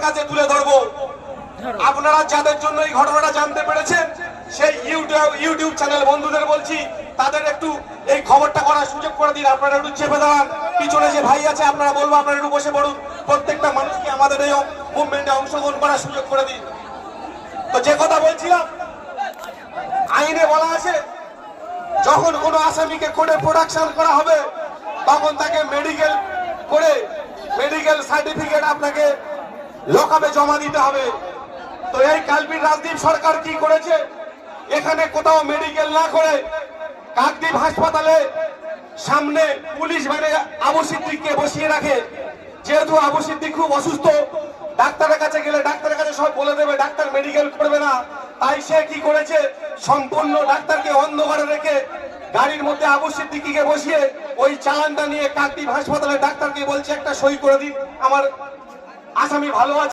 কাছে তুলে ধরবো। আপনারা যাদের জন্য এই ঘটনাটা জানতে পেরেছেন সেই ইউটিউব চ্যানেল বন্ধুদের বলছি তাদের একটু এই খবরটা করার সুযোগ করে দিন। আপনারা একটু চেপে দাঁড়ান, পিছনে যে ভাই আছে আপনারা বলবো আপনারা একটু বসে পড়ুন, প্রত্যেকটা মানুষকে আমাদের এই মুভমেন্টে অংশগ্রহণ করার সুযোগ করে দিন। তো যে কথা বলছিলাম, আইনে বলা আছে যখন কোনো আসামিকে কোর্টে প্রোডাকশন করা হবে তখন তাকে মেডিকেল করে মেডিকেল সার্টিফিকেট আপনাকে লকআপে জমা দিতে হবে। তো এই কালপির রাজদীপ সরকার কি করেছে, এখানে কোথাও মেডিকেল না করে কাকদ্বীপ হাসপাতালে সামনে পুলিশ ভ্যানে আবু সিদ্দিককে বসিয়ে রাখে। যেহেতু আবু সিদ্দিক খুব অসুস্থ, ডাক্তারের কাছে গেলে ডাক্তারের কাছে সব বলে দেবে, ডাক্তার মেডিকেল করবে না। তাই সে কি করেছে, সম্পূর্ণ ডাক্তারকে অন্ধকারে রেখে গাড়ির মধ্যে আবু সিদ্দিকীকে বসিয়ে ওই চালানটা নিয়ে কাকদ্বীপ হাসপাতালে ডাক্তারকে বলছে একটা সই করে দিন, আমার আসামি ভালো আছে।